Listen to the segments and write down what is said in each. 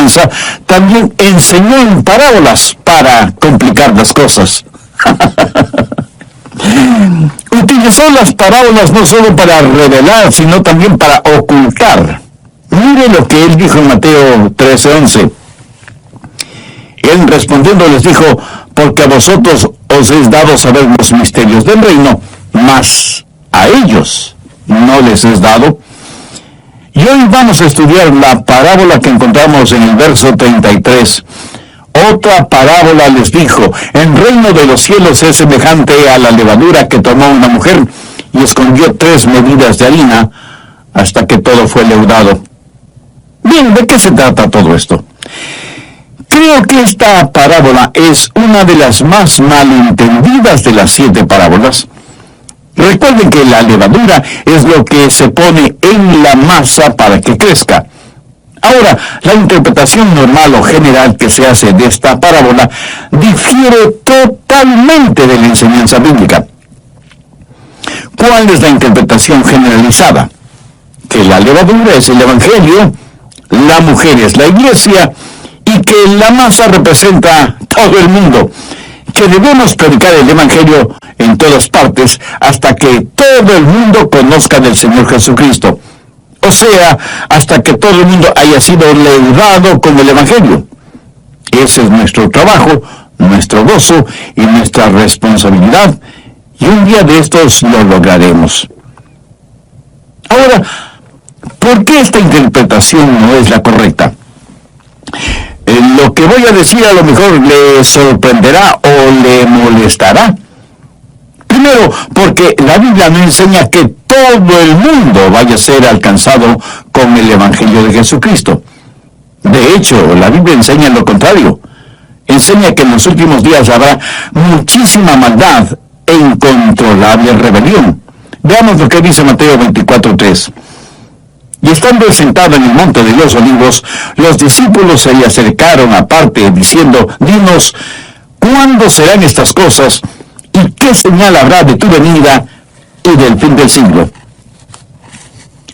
enseñanza, también enseñó en parábolas para complicar las cosas. Utilizó las parábolas no solo para revelar, sino también para ocultar. Mire lo que él dijo en Mateo 13:11. Él respondiendo les dijo: porque a vosotros os es dado saber los misterios del reino, mas a ellos no les es dado. Y hoy vamos a estudiar la parábola que encontramos en el verso 33. Otra parábola les dijo: el reino de los cielos es semejante a la levadura que tomó una mujer y escondió 3 medidas de harina hasta que todo fue leudado. Bien, ¿de qué se trata todo esto? Creo que esta parábola es una de las más malentendidas de las 7 parábolas. Recuerden que la levadura es lo que se pone en la masa para que crezca. Ahora, la interpretación normal o general que se hace de esta parábola difiere totalmente de la enseñanza bíblica. ¿Cuál es la interpretación generalizada? Que la levadura es el Evangelio, la mujer es la iglesia, y que la masa representa todo el mundo, que debemos predicar el Evangelio en todas partes hasta que todo el mundo conozca del Señor Jesucristo. O sea, hasta que todo el mundo haya sido leudado con el Evangelio. Ese es nuestro trabajo, nuestro gozo y nuestra responsabilidad, y un día de estos lo lograremos. Ahora, ¿por qué esta interpretación no es la correcta? Lo que voy a decir a lo mejor le sorprenderá o le molestará. Primero, porque la Biblia no enseña que todo el mundo vaya a ser alcanzado con el Evangelio de Jesucristo. De hecho, la Biblia enseña lo contrario. Enseña que en los últimos días habrá muchísima maldad e incontrolable rebelión. Veamos lo que dice Mateo 24:3. Y estando sentado en el monte de los olivos, los discípulos se le acercaron aparte, diciendo: dinos, ¿cuándo serán estas cosas? ¿Y qué señal habrá de tu venida y del fin del siglo?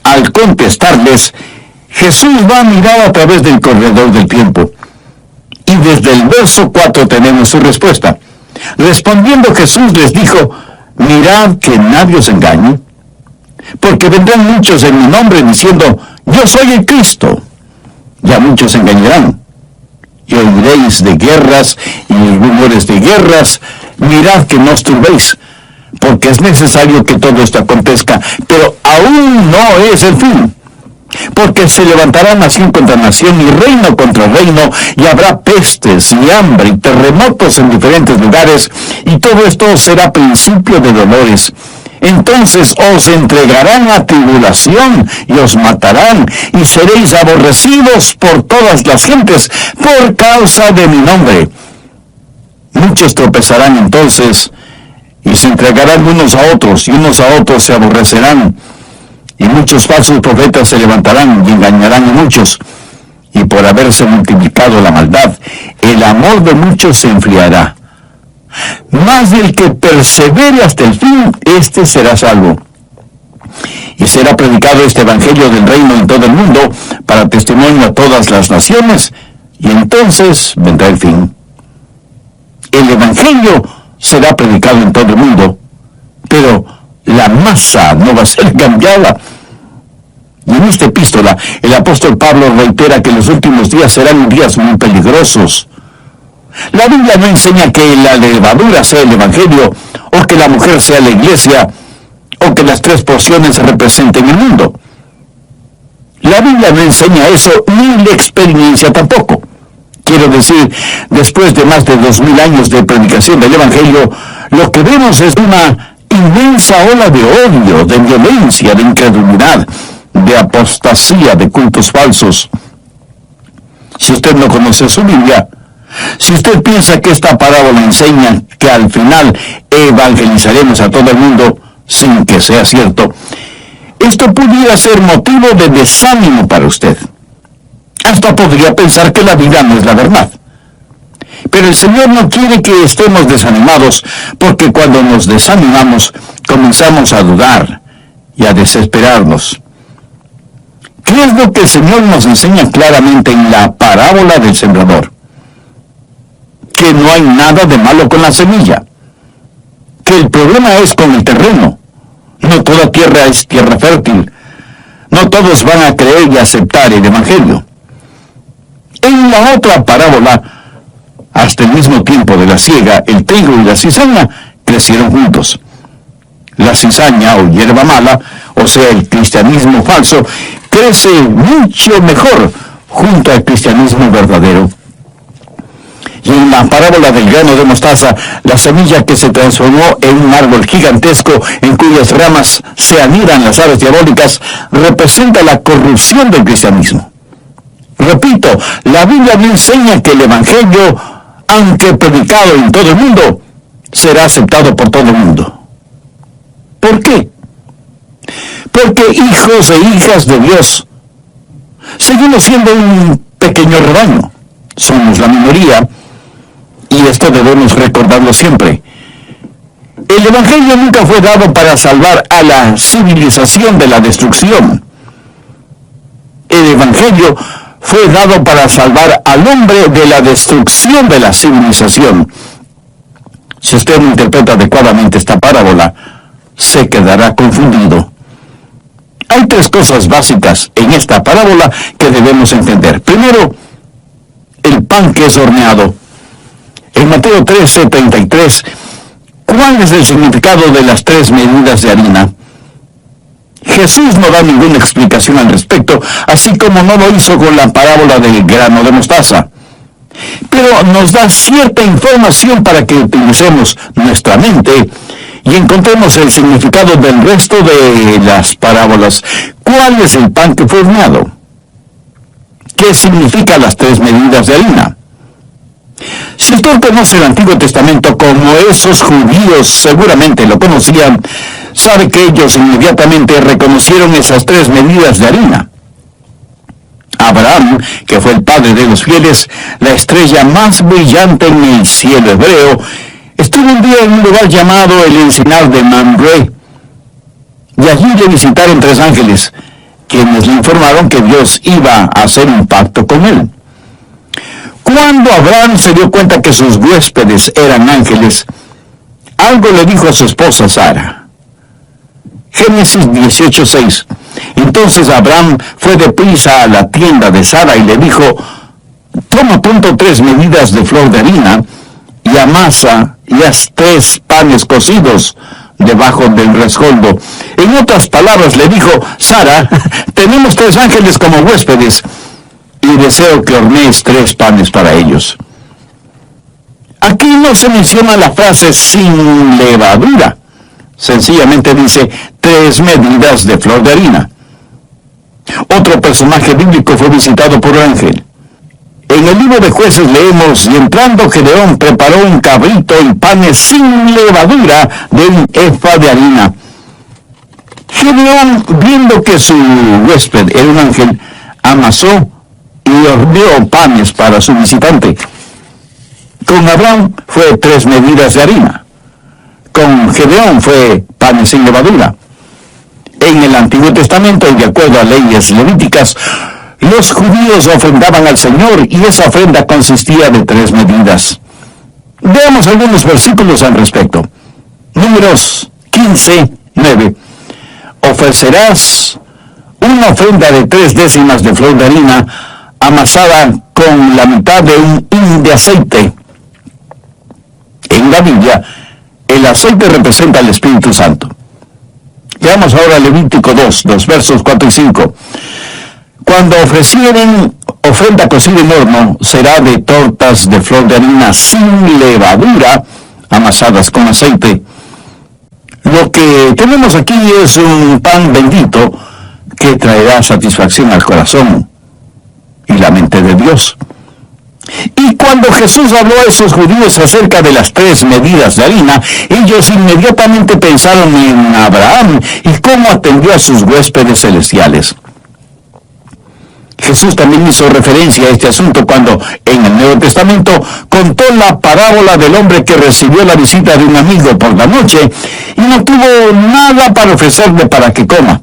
Al contestarles, Jesús va a mirar a través del corredor del tiempo. Y desde el verso 4 tenemos su respuesta. Respondiendo Jesús les dijo: mirad que nadie os engañe, porque vendrán muchos en mi nombre diciendo: yo soy el Cristo. Ya muchos engañarán. Y oiréis de guerras y rumores de guerras. Mirad que no os turbéis, porque es necesario que todo esto acontezca, pero aún no es el fin. Porque se levantará nación contra nación y reino contra reino, y habrá pestes y hambre y terremotos en diferentes lugares, y todo esto será principio de dolores. Entonces os entregarán a tribulación y os matarán, y seréis aborrecidos por todas las gentes por causa de mi nombre. Muchos tropezarán entonces y se entregarán unos a otros, y unos a otros se aborrecerán. Y muchos falsos profetas se levantarán y engañarán a muchos. Y por haberse multiplicado la maldad, el amor de muchos se enfriará. Mas el que persevere hasta el fin, éste será salvo. Y será predicado este evangelio del reino en todo el mundo, para testimonio a todas las naciones, y entonces vendrá el fin. El evangelio será predicado en todo el mundo, pero la masa no va a ser cambiada. Y en esta epístola, el apóstol Pablo reitera que los últimos días serán días muy peligrosos. La Biblia no enseña que la levadura sea el evangelio, o que la mujer sea la iglesia, o que las 3 porciones representen el mundo. La Biblia no enseña eso, ni la experiencia tampoco. Quiero decir, después de más de 2000 años de predicación del evangelio, lo que vemos es una inmensa ola de odio, de violencia, de incredulidad, de apostasía, de cultos falsos. Si usted no conoce su Biblia, si usted piensa que esta parábola enseña que al final evangelizaremos a todo el mundo sin que sea cierto, esto pudiera ser motivo de desánimo para usted. Hasta podría pensar que la Biblia no es la verdad. Pero el Señor no quiere que estemos desanimados, porque cuando nos desanimamos, comenzamos a dudar y a desesperarnos. ¿Qué es lo que el Señor nos enseña claramente en la parábola del sembrador? Que no hay nada de malo con la semilla. Que el problema es con el terreno. No toda tierra es tierra fértil. No todos van a creer y aceptar el Evangelio. En la otra parábola, hasta el mismo tiempo de la siega, el trigo y la cizaña crecieron juntos. La cizaña o hierba mala, o sea, el cristianismo falso, crece mucho mejor junto al cristianismo verdadero. Y en la parábola del grano de mostaza, la semilla que se transformó en un árbol gigantesco en cuyas ramas se anidan las aves diabólicas, representa la corrupción del cristianismo. Repito, la Biblia me enseña que el Evangelio, aunque predicado en todo el mundo, será aceptado por todo el mundo. ¿Por qué? Porque hijos e hijas de Dios seguimos siendo un pequeño rebaño. Somos la minoría, y esto debemos recordarlo siempre. El Evangelio nunca fue dado para salvar a la civilización de la destrucción. El Evangelio fue dado para salvar al hombre de la destrucción de la civilización. Si usted no interpreta adecuadamente esta parábola, se quedará confundido. Hay tres cosas básicas en esta parábola que debemos entender. Primero, el pan que es horneado. En Mateo 13:33, ¿cuál es el significado de las 3 medidas de harina? Jesús no da ninguna explicación al respecto, así como no lo hizo con la parábola del grano de mostaza. Pero nos da cierta información para que utilicemos nuestra mente y encontremos el significado del resto de las parábolas. ¿Cuál es el pan que fue horneado? ¿Qué significan las 3 medidas de harina? Si usted conoce el Antiguo Testamento como esos judíos seguramente lo conocían, sabe que ellos inmediatamente reconocieron esas 3 medidas de harina. Abraham, que fue el padre de los fieles, la estrella más brillante en el cielo hebreo, estuvo un día en un lugar llamado el encinar de Mamre, y allí le visitaron 3 ángeles, quienes le informaron que Dios iba a hacer un pacto con él. Cuando Abraham se dio cuenta que sus huéspedes eran ángeles, algo le dijo a su esposa Sara. Génesis 18:6. Entonces Abraham fue deprisa a la tienda de Sara y le dijo: toma pronto 3 medidas de flor de harina y amasa y haz 3 panes cocidos debajo del rescoldo. En otras palabras le dijo: Sara, tenemos 3 ángeles como huéspedes y deseo que hornees 3 panes para ellos. Aquí no se menciona la frase sin levadura. Sencillamente dice 3 medidas de flor de harina. Otro personaje bíblico fue visitado por un ángel. En el libro de Jueces leemos: y entrando Gedeón preparó un cabrito y panes sin levadura de un efa de harina. Gedeón, viendo que su huésped era un ángel, amasó y horneó panes para su visitante. Con Abraham fue 3 medidas de harina. Con Gedeón fue panes sin levadura. En el Antiguo Testamento, y de acuerdo a leyes levíticas, los judíos ofrendaban al Señor y esa ofrenda consistía de 3 medidas. Veamos algunos versículos al respecto. Números 15:9. Ofrecerás una ofrenda de 3 décimas de flor de harina amasada con la mitad de un hin de aceite. En la Biblia, el aceite representa al Espíritu Santo. Veamos ahora Levítico 2, los versos 4 y 5. Cuando ofrecieren ofrenda cocida en horno, será de tortas de flor de harina sin levadura, amasadas con aceite. Lo que tenemos aquí es un pan bendito que traerá satisfacción al corazón y la mente de Dios. Y cuando Jesús habló a esos judíos acerca de las 3 medidas de harina, ellos inmediatamente pensaron en Abraham y cómo atendió a sus huéspedes celestiales. Jesús también hizo referencia a este asunto cuando, en el Nuevo Testamento, contó la parábola del hombre que recibió la visita de un amigo por la noche y no tuvo nada para ofrecerle para que coma.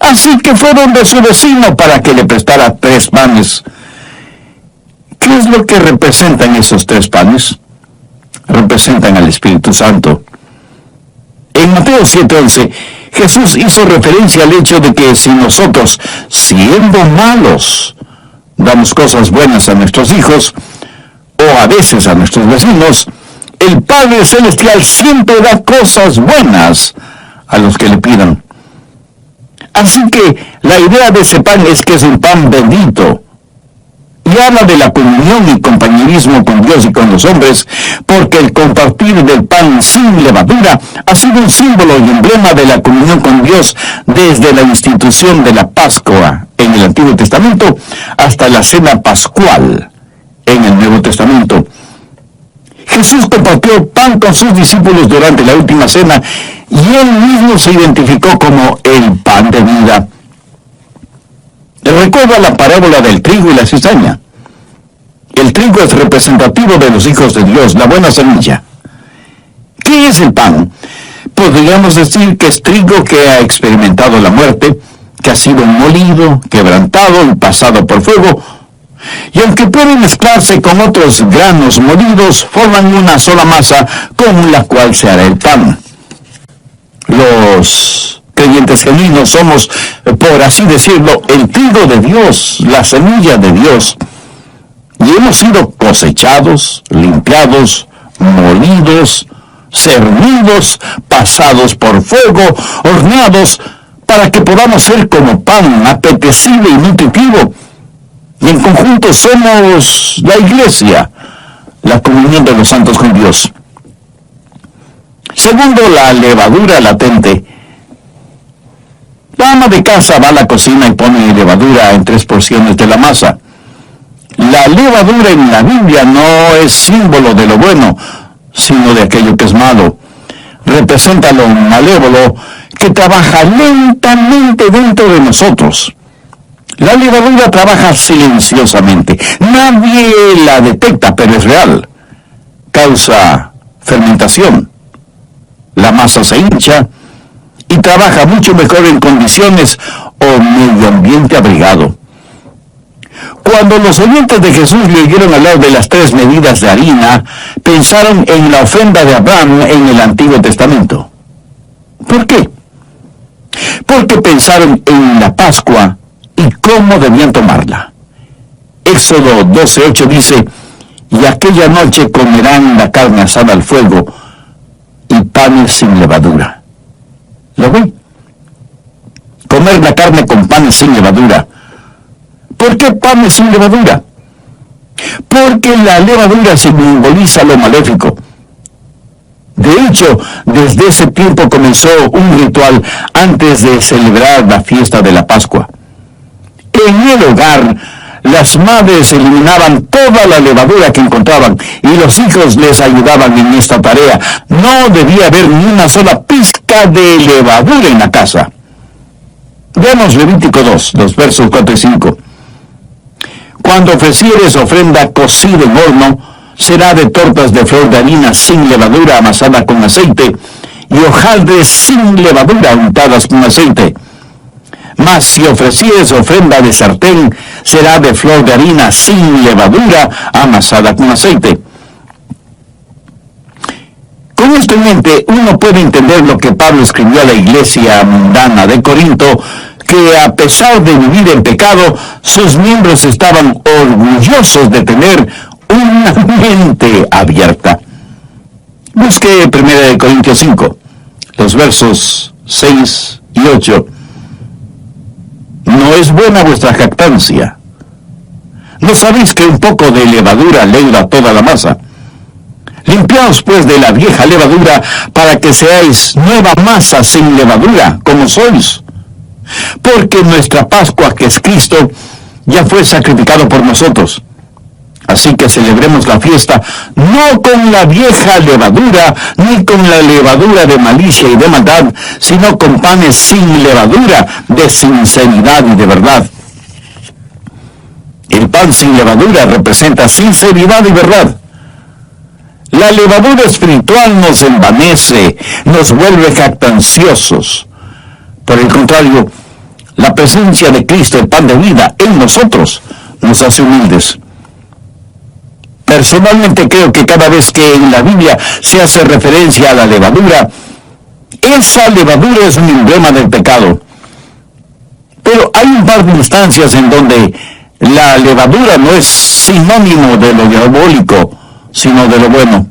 Así que fue donde su vecino para que le prestara 3 panes. ¿Qué es lo que representan esos 3 panes? Representan al Espíritu Santo. En Mateo 7:11, Jesús hizo referencia al hecho de que si nosotros, siendo malos, damos cosas buenas a nuestros hijos, o a veces a nuestros vecinos, el Padre Celestial siempre da cosas buenas a los que le pidan. Así que la idea de ese pan es que es un pan bendito. Y habla de la comunión y compañerismo con Dios y con los hombres, porque el compartir del pan sin levadura ha sido un símbolo y emblema de la comunión con Dios desde la institución de la Pascua en el Antiguo Testamento hasta la cena pascual en el Nuevo Testamento. Jesús compartió pan con sus discípulos durante la última cena y él mismo se identificó como el pan de vida. Recuerda la parábola del trigo y la cizaña. El trigo es representativo de los hijos de Dios, la buena semilla. ¿Qué es el pan? Podríamos decir que es trigo que ha experimentado la muerte, que ha sido molido, quebrantado y pasado por fuego, y aunque pueden mezclarse con otros granos molidos, forman una sola masa con la cual se hará el pan. Los creyentes genuinos somos, por así decirlo, el trigo de Dios, la semilla de Dios. Y hemos sido cosechados, limpiados, molidos, cernidos, pasados por fuego, horneados, para que podamos ser como pan apetecible y nutritivo. Y en conjunto somos la iglesia, la comunión de los santos con Dios. Segundo, la levadura latente. La ama de casa va a la cocina y pone levadura en 3 porciones de la masa. La levadura en la Biblia no es símbolo de lo bueno, sino de aquello que es malo. Representa lo malévolo que trabaja lentamente dentro de nosotros. La levadura trabaja silenciosamente. Nadie la detecta, pero es real. Causa fermentación. La masa se hincha y trabaja mucho mejor en condiciones o medio ambiente abrigado. Cuando los oyentes de Jesús le oyeron hablar de las 3 medidas de harina, pensaron en la ofrenda de Abraham en el Antiguo Testamento. ¿Por qué? Porque pensaron en la Pascua y cómo debían tomarla. Éxodo 12:8 dice, y aquella noche comerán la carne asada al fuego y panes sin levadura. ¿Lo ven? Comer la carne con panes sin levadura. ¿Por qué panes sin levadura? Porque la levadura simboliza lo maléfico. De hecho, desde ese tiempo comenzó un ritual antes de celebrar la fiesta de la Pascua. En el hogar, las madres eliminaban toda la levadura que encontraban y los hijos les ayudaban en esta tarea. No debía haber ni una sola pizca de levadura en la casa. Veamos Levítico 2, los versos 4 y 5. Cuando ofrecieres ofrenda cocida en horno, será de tortas de flor de harina sin levadura amasada con aceite, y hojaldres sin levadura untadas con aceite. Mas si ofrecieres ofrenda de sartén, será de flor de harina sin levadura amasada con aceite. Con esto en mente, uno puede entender lo que Pablo escribió a la iglesia mundana de Corinto, que a pesar de vivir en pecado, sus miembros estaban orgullosos de tener una mente abierta. Busque 1 Corintios 5, los versos 6 y 8. No es buena vuestra jactancia. ¿No sabéis que un poco de levadura leuda toda la masa? Limpiaos pues de la vieja levadura para que seáis nueva masa sin levadura, como sois. Porque nuestra Pascua, que es Cristo, ya fue sacrificado por nosotros. Así que celebremos la fiesta no con la vieja levadura, ni con la levadura de malicia y de maldad, sino con panes sin levadura, de sinceridad y de verdad. El pan sin levadura representa sinceridad y verdad. La levadura espiritual nos envanece, nos vuelve jactanciosos. Por el contrario, La presencia de Cristo, el pan de vida, en nosotros, nos hace humildes. Personalmente creo que cada vez que en la Biblia se hace referencia a la levadura, esa levadura es un emblema del pecado. Pero hay un par de instancias en donde la levadura no es sinónimo de lo diabólico, sino de lo bueno.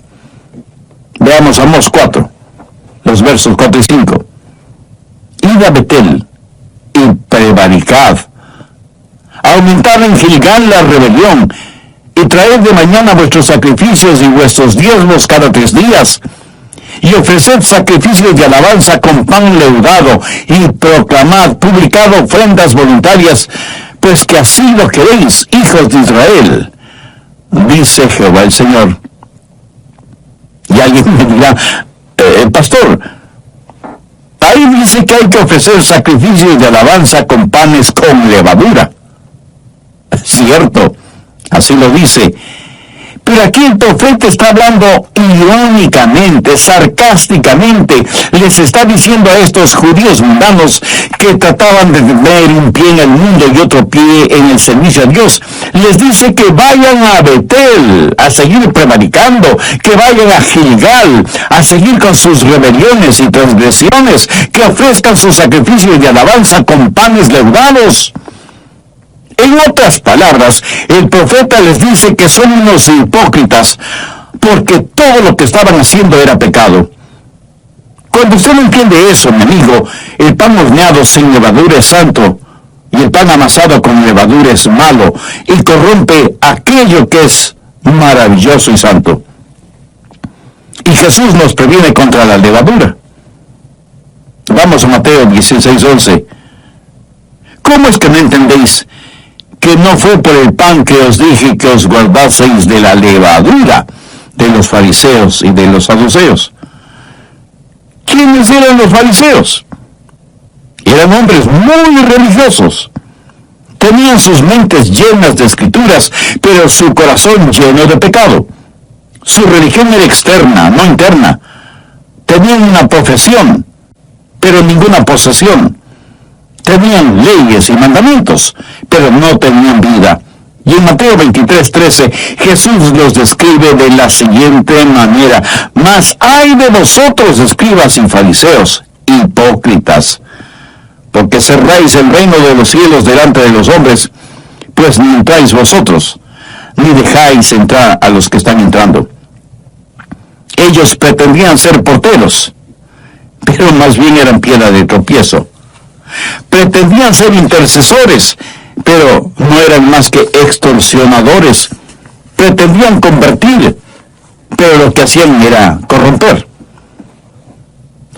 Veamos Amós 4, los versos 4 y 5. Id a Betel y prevaricad, aumentad en Gilgal la rebelión, y traed de mañana vuestros sacrificios y vuestros diezmos cada 3 días, y ofreced sacrificios de alabanza con pan leudado, y proclamad, publicad ofrendas voluntarias, pues que así lo queréis, hijos de Israel, dice Jehová el Señor. Y alguien me dirá, pastor, ahí dice que hay que ofrecer sacrificios de alabanza con panes con levadura. Cierto, así lo dice. Pero aquí el profeta está hablando irónicamente, sarcásticamente. Les está diciendo a estos judíos mundanos que trataban de tener un pie en el mundo y otro pie en el servicio a Dios. Les dice que vayan a Betel a seguir prevaricando, que vayan a Gilgal a seguir con sus rebeliones y transgresiones, que ofrezcan sus sacrificios de alabanza con panes leudados. En otras palabras, el profeta les dice que son unos hipócritas, porque todo lo que estaban haciendo era pecado. Cuando usted no entiende eso, mi amigo, el pan horneado sin levadura es santo, y el pan amasado con levadura es malo, y corrompe aquello que es maravilloso y santo. Y Jesús nos previene contra la levadura. Vamos a Mateo 16:11. ¿Cómo es que no entendéis que no fue por el pan que os dije que os guardaseis de la levadura de los fariseos y de los saduceos? ¿Quiénes eran los fariseos? Eran hombres muy religiosos. Tenían sus mentes llenas de escrituras, pero su corazón lleno de pecado. Su religión era externa, no interna. Tenían una profesión, pero ninguna posesión. Tenían leyes y mandamientos, pero no tenían vida. Y en Mateo 23:13, Jesús los describe de la siguiente manera: mas ay de vosotros, escribas y fariseos, hipócritas, porque cerráis el reino de los cielos delante de los hombres, pues ni entráis vosotros, ni dejáis entrar a los que están entrando. Ellos pretendían ser porteros, pero más bien eran piedra de tropiezo. Pretendían ser intercesores, pero no eran más que extorsionadores. Pretendían convertir, pero lo que hacían era corromper.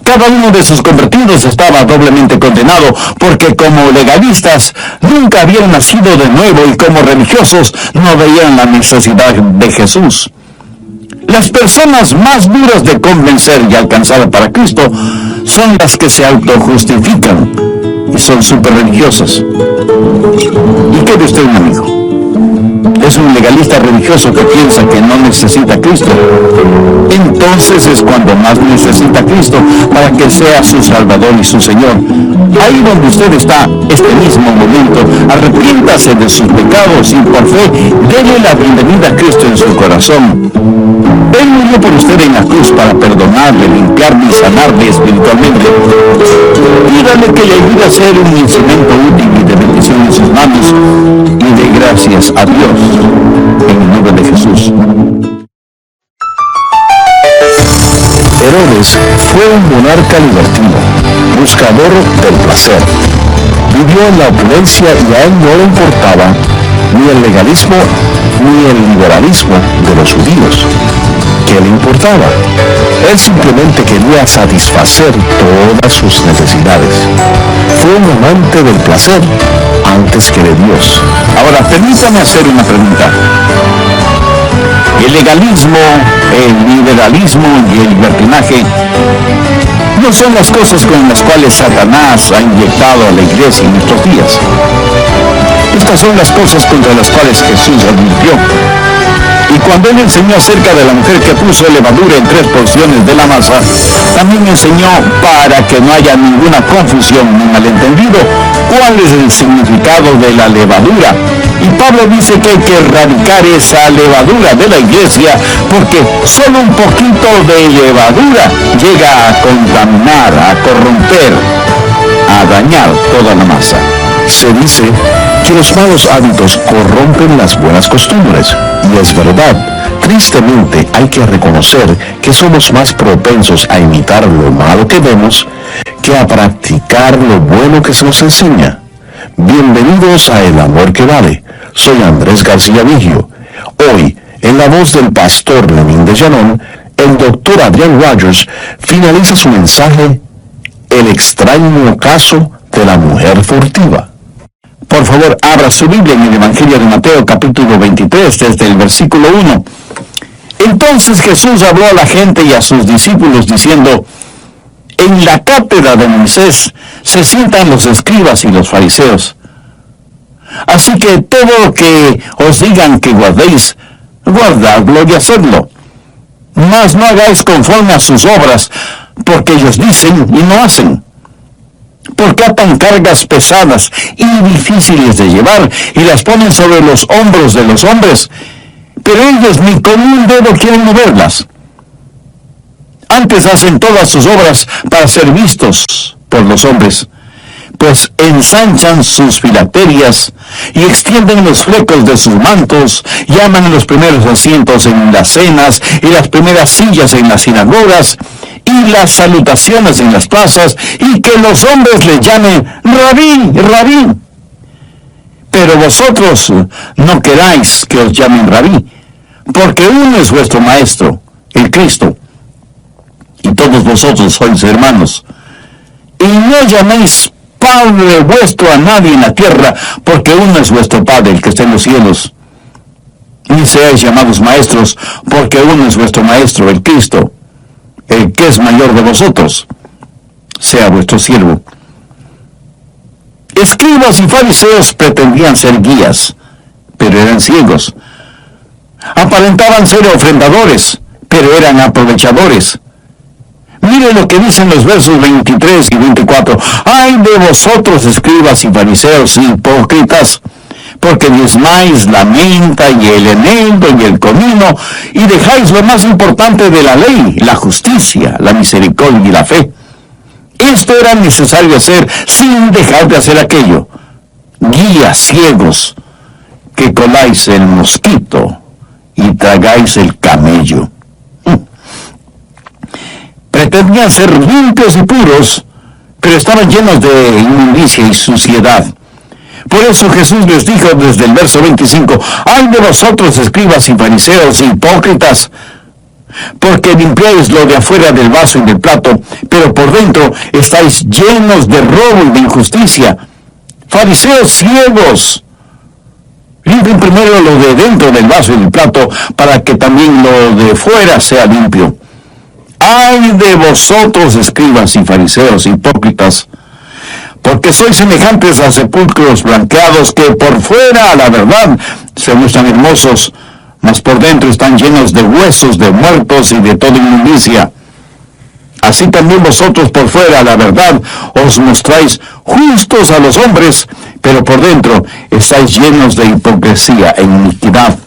Cada uno de sus convertidos estaba doblemente condenado, porque como legalistas nunca habían nacido de nuevo y como religiosos no veían la necesidad de Jesús. Las personas más duras de convencer y alcanzar para Cristo son las que se autojustifican y son súper religiosas. ¿Y qué de usted, un amigo? Es un legalista religioso que piensa que no necesita a Cristo. Entonces es cuando más necesita a Cristo para que sea su Salvador y su Señor. Ahí donde usted está, este mismo momento, arrepiéntase de sus pecados y por fe, déle la bienvenida a Cristo en su corazón. Él murió por usted en la cruz para perdonarle, limpiarle y sanarle espiritualmente. Pídale que le ayude a ser un instrumento útil y de bendición en sus manos, y de gracias a Dios, en el nombre de Jesús. Herodes fue un monarca libertino, buscador del placer. Vivió en la opulencia y a él no le importaba ni el legalismo ni el liberalismo de los judíos. ¿Qué le importaba? Él simplemente quería satisfacer todas sus necesidades. Fue un amante del placer antes que de Dios. Ahora, permítame hacer una pregunta. El legalismo, el liberalismo y el libertinaje no son las cosas con las cuales Satanás ha inyectado a la iglesia en nuestros días. Estas son las cosas contra las cuales Jesús advirtió. Y cuando él enseñó acerca de la mujer que puso levadura en 3 porciones de la masa, también enseñó, para que no haya ninguna confusión ni malentendido, cuál es el significado de la levadura. Y Pablo dice que hay que erradicar esa levadura de la iglesia, porque solo un poquito de levadura llega a contaminar, a corromper, a dañar toda la masa. Se dice que los malos hábitos corrompen las buenas costumbres, y es verdad. Tristemente hay que reconocer que somos más propensos a imitar lo malo que vemos que a practicar lo bueno que se nos enseña. Bienvenidos a El Amor que Vale. Soy Andrés García Vigio. Hoy, en la voz del pastor Lenín de Llanón, el doctor Adrian Rogers finaliza su mensaje, El extraño caso de la mujer furtiva. Por favor, abra su Biblia en el Evangelio de Mateo, capítulo 23, desde el versículo 1. Entonces Jesús habló a la gente y a sus discípulos diciendo: en la cátedra de Moisés se sientan los escribas y los fariseos. Así que todo lo que os digan que guardéis, guardadlo y hacedlo. Mas no hagáis conforme a sus obras, porque ellos dicen y no hacen. Porque atan cargas pesadas y difíciles de llevar y las ponen sobre los hombros de los hombres, pero ellos ni con un dedo quieren moverlas. Antes hacen todas sus obras para ser vistos por los hombres, pues ensanchan sus filacterias y extienden los flecos de sus mantos, llaman los primeros asientos en las cenas y las primeras sillas en las sinagogas y las salutaciones en las plazas, y que los hombres les llamen Rabí, Rabí. Pero vosotros no queráis que os llamen Rabí, porque uno es vuestro Maestro, el Cristo, y todos vosotros sois hermanos. Y no llaméis Padre vuestro a nadie en la tierra, porque uno es vuestro Padre, el que está en los cielos. Ni seáis llamados maestros, porque uno es vuestro Maestro, el Cristo. El que es mayor de vosotros, sea vuestro siervo. Escribas y fariseos pretendían ser guías, pero eran ciegos. Aparentaban ser ofrendadores, pero eran aprovechadores. Mire lo que dicen los versos 23 y 24. ¡Ay de vosotros, escribas y fariseos hipócritas! Porque diezmáis la menta y el eneldo y el comino, y dejáis lo más importante de la ley, la justicia, la misericordia y la fe. Esto era necesario hacer sin dejar de hacer aquello. Guías ciegos, que coláis el mosquito y tragáis el camello. Pretendían ser limpios y puros, pero estaban llenos de inmundicia y suciedad. Por eso Jesús les dijo desde el verso 25, ¡ay de vosotros, escribas y fariseos hipócritas! Porque limpiáis lo de afuera del vaso y del plato, pero por dentro estáis llenos de robo y de injusticia. Fariseos ciegos, limpien primero lo de dentro del vaso y del plato, para que también lo de fuera sea limpio. ¡Ay de vosotros, escribas y fariseos hipócritas! Porque sois semejantes a sepulcros blanqueados que por fuera, a la verdad, se muestran hermosos, mas por dentro están llenos de huesos de muertos y de toda inmundicia. Así también vosotros por fuera, a la verdad, os mostráis justos a los hombres, pero por dentro estáis llenos de hipocresía e iniquidad.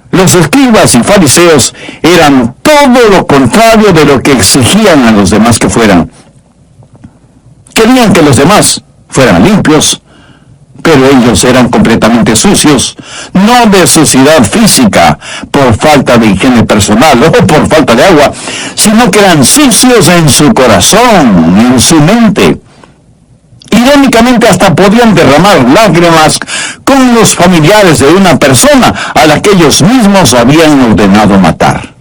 Los escribas y fariseos eran todo lo contrario de lo que exigían a los demás que fueran. Querían que los demás fueran limpios, pero ellos eran completamente sucios, no de suciedad física, por falta de higiene personal o por falta de agua, sino que eran sucios en su corazón, en su mente. Irónicamente, hasta podían derramar lágrimas con los familiares de una persona a la que ellos mismos habían ordenado matar.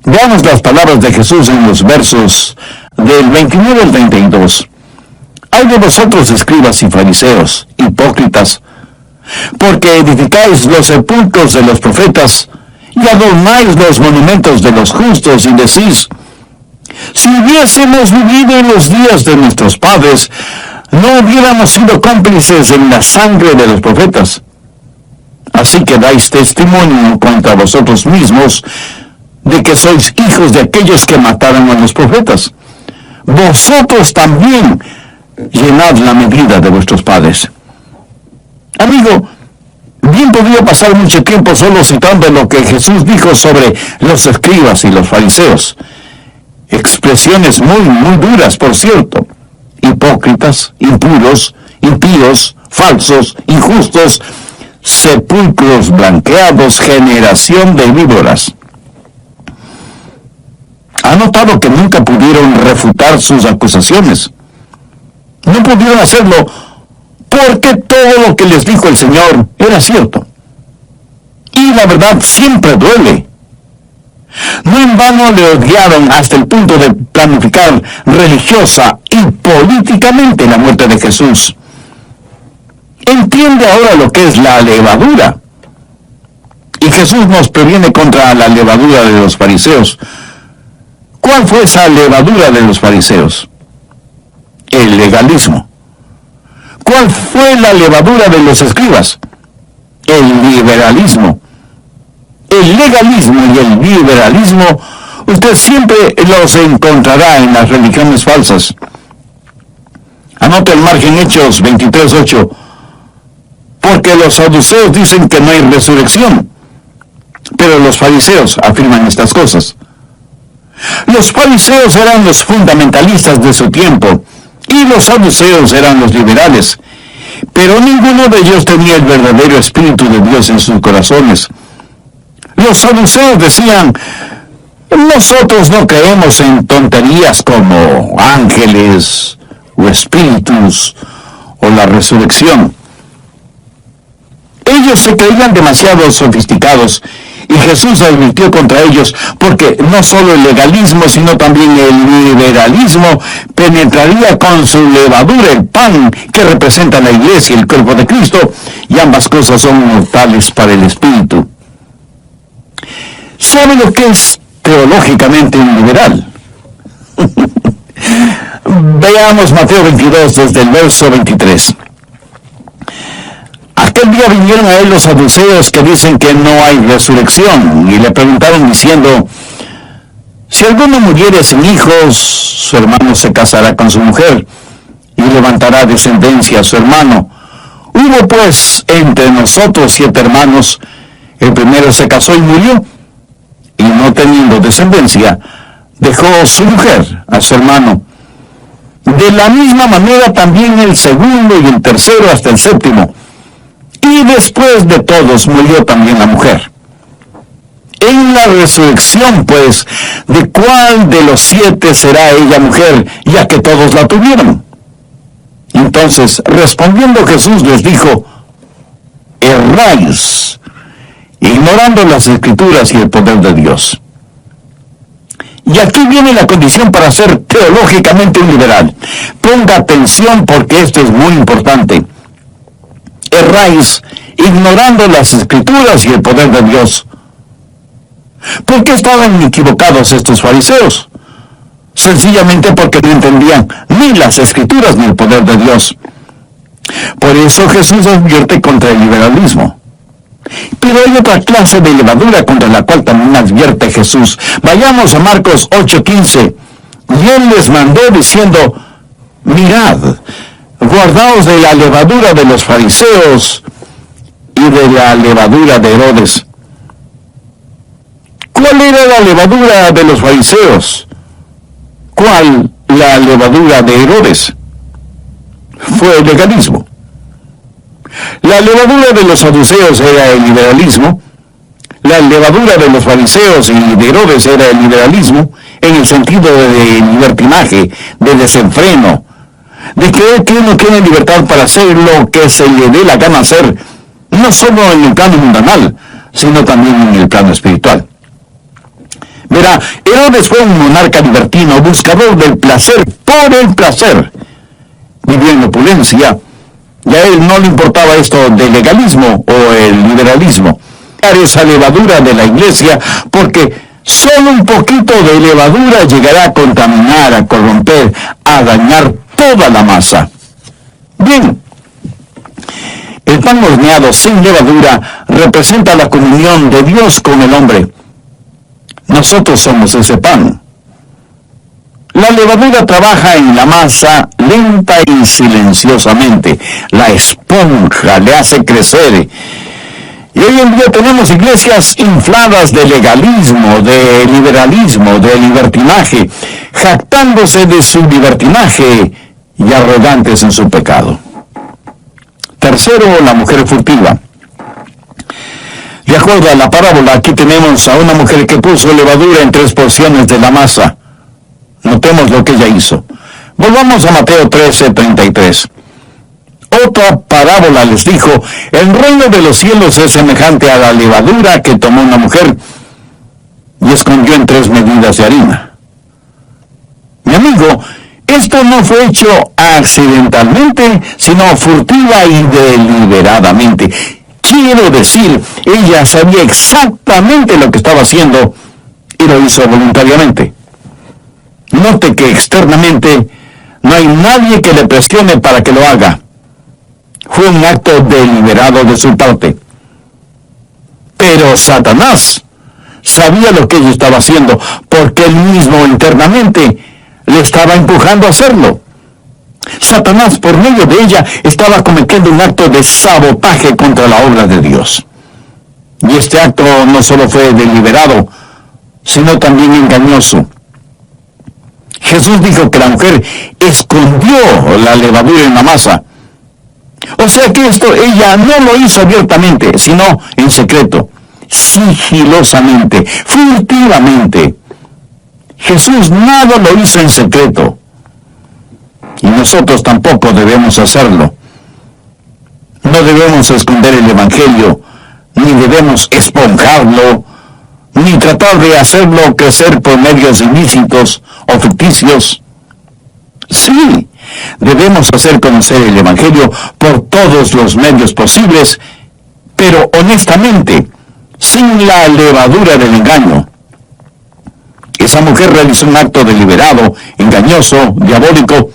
Veamos las palabras de Jesús en los versos del 29 al 32. ¡Ay de vosotros, escribas y fariseos, hipócritas! Porque edificáis los sepulcros de los profetas y adornáis los monumentos de los justos, y decís: si hubiésemos vivido en los días de nuestros padres, no hubiéramos sido cómplices en la sangre de los profetas. Así que dais testimonio contra vosotros mismos de que sois hijos de aquellos que mataron a los profetas. Vosotros también llenad la medida de vuestros padres. Amigo, bien podría pasar mucho tiempo solo citando lo que Jesús dijo sobre los escribas y los fariseos. Expresiones muy duras, por cierto. Hipócritas, impuros, impíos, falsos, injustos, sepulcros blanqueados, generación de víboras. ¿Ha notado que nunca pudieron refutar sus acusaciones? No pudieron hacerlo porque todo lo que les dijo el Señor era cierto. Y la verdad siempre duele. No en vano le odiaron hasta el punto de planificar religiosa y políticamente la muerte de Jesús. Entiende ahora lo que es la levadura. Y Jesús nos previene contra la levadura de los fariseos. ¿Cuál fue esa levadura de los fariseos? El legalismo. ¿Cuál fue la levadura de los escribas? El liberalismo. El legalismo y el liberalismo, usted siempre los encontrará en las religiones falsas. Anota el margen Hechos 23:8. Porque los saduceos dicen que no hay resurrección, pero los fariseos afirman estas cosas. Los fariseos eran los fundamentalistas de su tiempo, y los saduceos eran los liberales, pero ninguno de ellos tenía el verdadero Espíritu de Dios en sus corazones. Los saduceos decían: nosotros no creemos en tonterías como ángeles, o espíritus, o la resurrección. Ellos se creían demasiado sofisticados, y Jesús advirtió contra ellos, porque no solo el legalismo, sino también el liberalismo penetraría con su levadura el pan que representa la iglesia y el cuerpo de Cristo, y ambas cosas son mortales para el espíritu. ¿Sabe lo que es teológicamente un liberal? Veamos Mateo 22 desde el verso 23. Aquel día vinieron a él los saduceos que dicen que no hay resurrección, y le preguntaron diciendo: si alguno muriere sin hijos, su hermano se casará con su mujer, y levantará descendencia a su hermano. Hubo pues entre nosotros 7 hermanos, el primero se casó y murió, y no teniendo descendencia, dejó su mujer a su hermano. De la misma manera también el segundo y el tercero hasta el séptimo. Y después de todos murió también la mujer. En la resurrección, pues, ¿de cuál de los 7 será ella mujer, ya que todos la tuvieron? Entonces, respondiendo Jesús les dijo: erráis, ignorando las Escrituras y el poder de Dios. Y aquí viene la condición para ser teológicamente un liberal. Ponga atención, porque esto es muy importante. Erráis, ignorando las Escrituras y el poder de Dios. ¿Por qué estaban equivocados estos fariseos? Sencillamente porque no entendían ni las Escrituras ni el poder de Dios. Por eso Jesús advierte contra el liberalismo. Pero hay otra clase de levadura contra la cual también advierte Jesús. Vayamos a Marcos 8:15. Y él les mandó diciendo: mirad, guardaos de la levadura de los fariseos y de la levadura de Herodes. ¿Cuál era la levadura de los fariseos? ¿Cuál la levadura de Herodes? Fue el legalismo. La levadura de los saduceos era el liberalismo. La levadura de los fariseos y de Herodes era el liberalismo, en el sentido de libertinaje, de desenfreno, de creer que uno tiene libertad para hacer lo que se le dé la gana hacer, no solo en el plano mundanal, sino también en el plano espiritual. Verá, Herodes fue un monarca libertino, buscador del placer por el placer. Vivió en opulencia, y a él no le importaba esto del legalismo o el liberalismo. Esa levadura de la iglesia, porque solo un poquito de levadura llegará a contaminar, a corromper, a dañar toda la masa. Bien, el pan horneado sin levadura representa la comunión de Dios con el hombre. Nosotros somos ese pan. La levadura trabaja en la masa lenta y silenciosamente. La esponja le hace crecer. Y hoy en día tenemos iglesias infladas de legalismo, de liberalismo, de libertinaje, jactándose de su libertinaje y arrogantes en su pecado. Tercero, la mujer furtiva. De acuerdo a la parábola, aquí tenemos a una mujer que puso levadura en 3 porciones de la masa. Notemos lo que ella hizo. Volvamos a Mateo 13:33. Otra parábola les dijo: el reino de los cielos es semejante a la levadura que tomó una mujer y escondió en 3 medidas de harina. Mi amigo, esto no fue hecho accidentalmente, sino furtiva y deliberadamente. Quiero decir, ella sabía exactamente lo que estaba haciendo y lo hizo voluntariamente. Note que externamente no hay nadie que le presione para que lo haga. Fue un acto deliberado de su parte. Pero Satanás sabía lo que ella estaba haciendo, porque él mismo internamente le estaba empujando a hacerlo. Satanás, por medio de ella, estaba cometiendo un acto de sabotaje contra la obra de Dios. Y este acto no solo fue deliberado, sino también engañoso. Jesús dijo que la mujer escondió la levadura en la masa. O sea que esto ella no lo hizo abiertamente, sino en secreto, sigilosamente, furtivamente. Jesús nada lo hizo en secreto. Y nosotros tampoco debemos hacerlo. No debemos esconder el Evangelio, ni debemos esponjarlo, ni tratar de hacerlo crecer por medios ilícitos o ficticios. Sí, debemos hacer conocer el Evangelio por todos los medios posibles, pero honestamente, sin la levadura del engaño. Esa mujer realizó un acto deliberado, engañoso, diabólico,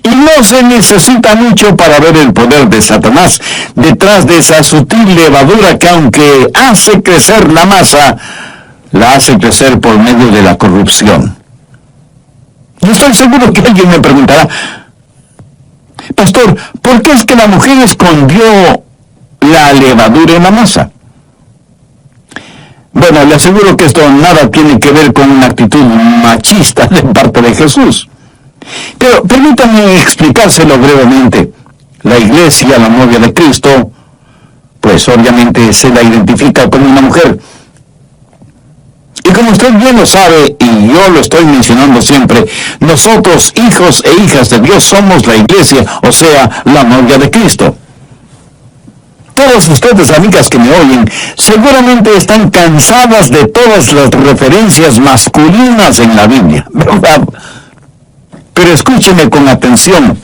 y no se necesita mucho para ver el poder de Satanás detrás de esa sutil levadura que, aunque hace crecer la masa, la hace crecer por medio de la corrupción. Y estoy seguro que alguien me preguntará: pastor, ¿por qué es que la mujer escondió la levadura en la masa? Bueno, le aseguro que esto nada tiene que ver con una actitud machista de parte de Jesús. Pero permítanme explicárselo brevemente. La iglesia, la novia de Cristo, pues obviamente se la identifica como una mujer. Y como usted bien lo sabe, y yo lo estoy mencionando siempre, nosotros, hijos e hijas de Dios, somos la iglesia, o sea, la novia de Cristo. Todas ustedes, amigas que me oyen, seguramente están cansadas de todas las referencias masculinas en la Biblia, ¿verdad? Pero escúcheme con atención.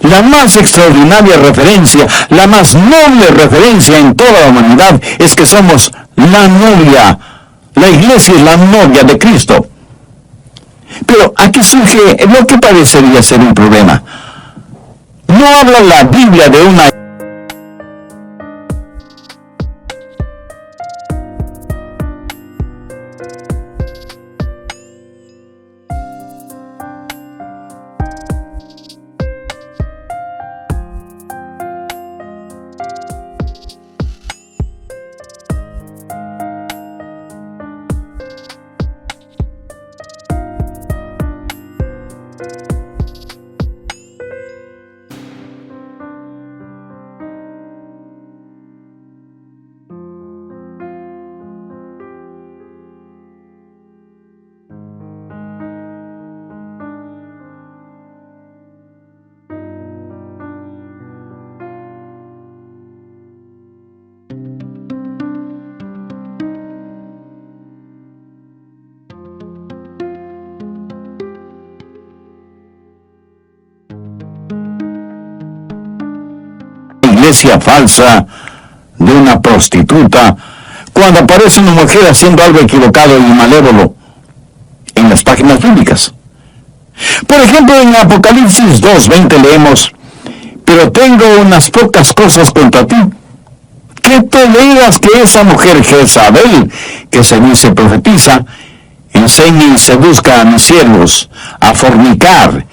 La más extraordinaria referencia, la más noble referencia en toda la humanidad es que somos la novia. La iglesia es la novia de Cristo. Pero aquí surge lo que parecería ser un problema. No habla la Biblia de una iglesia falsa de una prostituta cuando aparece una mujer haciendo algo equivocado y malévolo en las páginas bíblicas. Por ejemplo, en Apocalipsis 2:20 leemos: pero tengo unas pocas cosas contra ti, que toleras que esa mujer Jezabel, que se dice profetiza, enseñe y seduzca a mis siervos a fornicar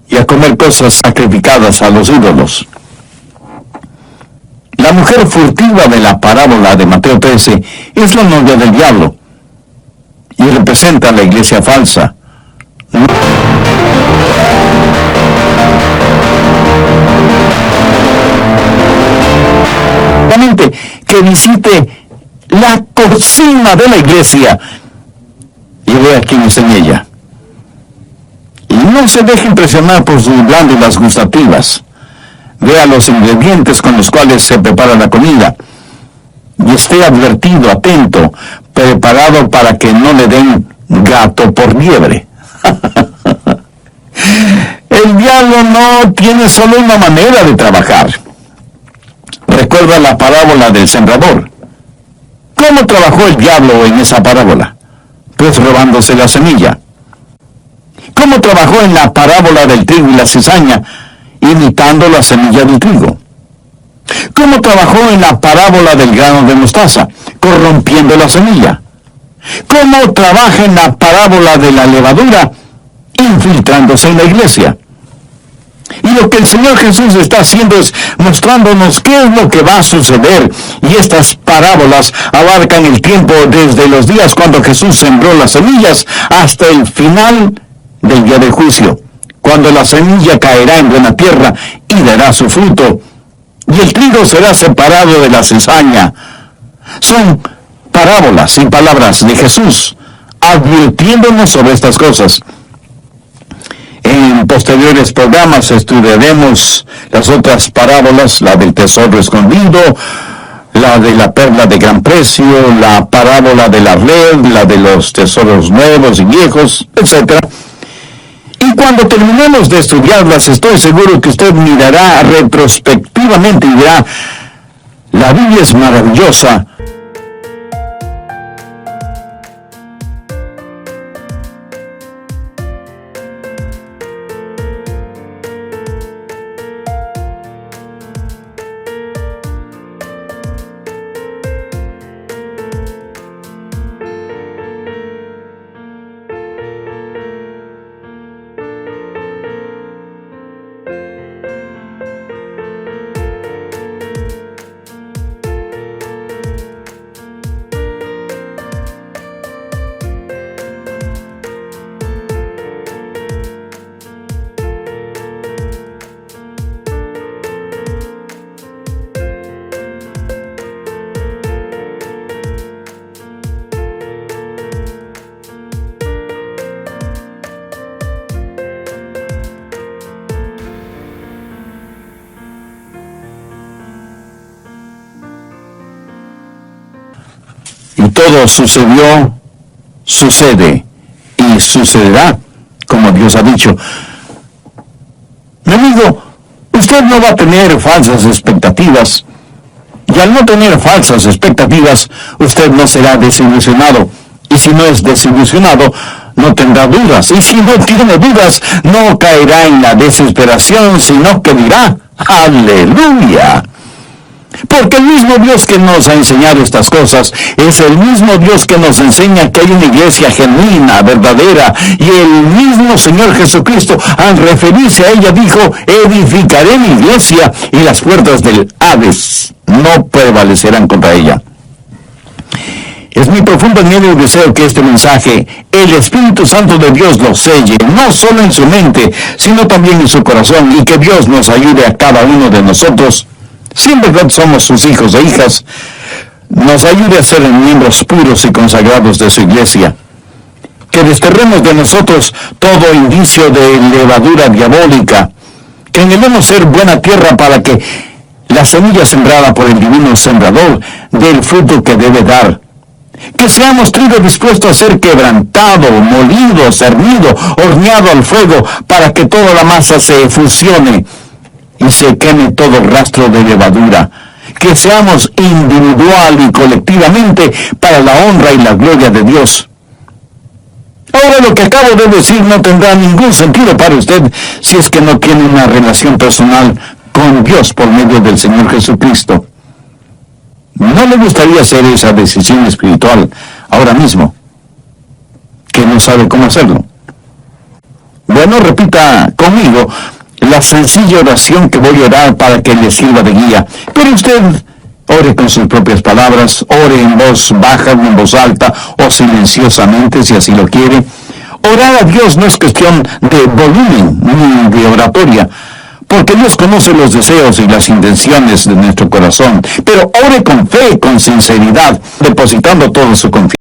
y a comer cosas sacrificadas a los ídolos. La mujer furtiva de la parábola de Mateo 13 es la novia del diablo y representa a la iglesia falsa. Que visite la cocina de la iglesia y vea quién es en ella. Y no se deje impresionar por sus glándulas gustativas. Vea los ingredientes con los cuales se prepara la comida. Y esté advertido, atento, preparado para que no le den gato por liebre. El diablo no tiene solo una manera de trabajar. Recuerda la parábola del sembrador. ¿Cómo trabajó el diablo en esa parábola? Pues robándose la semilla. ¿Cómo trabajó en la parábola del trigo y la cizaña? Imitando la semilla del trigo. ¿Cómo trabajó en la parábola del grano de mostaza? Corrompiendo la semilla. ¿Cómo trabaja en la parábola de la levadura? Infiltrándose en la iglesia. Y lo que el Señor Jesús está haciendo es mostrándonos qué es lo que va a suceder. Y estas parábolas abarcan el tiempo desde los días cuando Jesús sembró las semillas hasta el final del día del juicio, cuando la semilla caerá en buena tierra y dará su fruto, y el trigo será separado de la cizaña. Son parábolas y palabras de Jesús advirtiéndonos sobre estas cosas. En posteriores programas estudiaremos las otras parábolas, la del tesoro escondido, la de la perla de gran precio, la parábola de la red, la de los tesoros nuevos y viejos, etc. Y cuando terminemos de estudiarlas, estoy seguro que usted mirará retrospectivamente y dirá, la Biblia es maravillosa. Todo sucedió, sucede y sucederá como Dios ha dicho. Mi amigo, usted no va a tener falsas expectativas, y al no tener falsas expectativas, usted no será desilusionado, y si no es desilusionado, no tendrá dudas, y si no tiene dudas, no caerá en la desesperación, sino que dirá, ¡aleluya! Porque el mismo Dios que nos ha enseñado estas cosas es el mismo Dios que nos enseña que hay una iglesia genuina, verdadera, y el mismo Señor Jesucristo, al referirse a ella, dijo, edificaré mi iglesia y las puertas del Hades no prevalecerán contra ella. Es mi profundo anhelo y deseo que este mensaje, el Espíritu Santo de Dios lo selle, no solo en su mente, sino también en su corazón, y que Dios nos ayude a cada uno de nosotros, si en verdad somos sus hijos e hijas, nos ayude a ser miembros puros y consagrados de su iglesia. Que desterremos de nosotros todo indicio de levadura diabólica. Que anhelemos ser buena tierra para que la semilla sembrada por el divino sembrador dé el fruto que debe dar. Que seamos trigo dispuesto a ser quebrantado, molido, cernido, horneado al fuego, para que toda la masa se fusione y se queme todo rastro de levadura. Que seamos individual y colectivamente para la honra y la gloria de Dios. Ahora lo que acabo de decir no tendrá ningún sentido para usted si es que no tiene una relación personal con Dios por medio del Señor Jesucristo. ¿No le gustaría hacer esa decisión espiritual ahora mismo? no sabe cómo hacerlo. Bueno, repita conmigo la sencilla oración que voy a orar para que le sirva de guía. Pero usted ore con sus propias palabras, ore en voz baja o en voz alta o silenciosamente si así lo quiere. Orar a Dios no es cuestión de volumen ni de oratoria, porque Dios conoce los deseos y las intenciones de nuestro corazón. Pero ore con fe, con sinceridad, depositando toda su confianza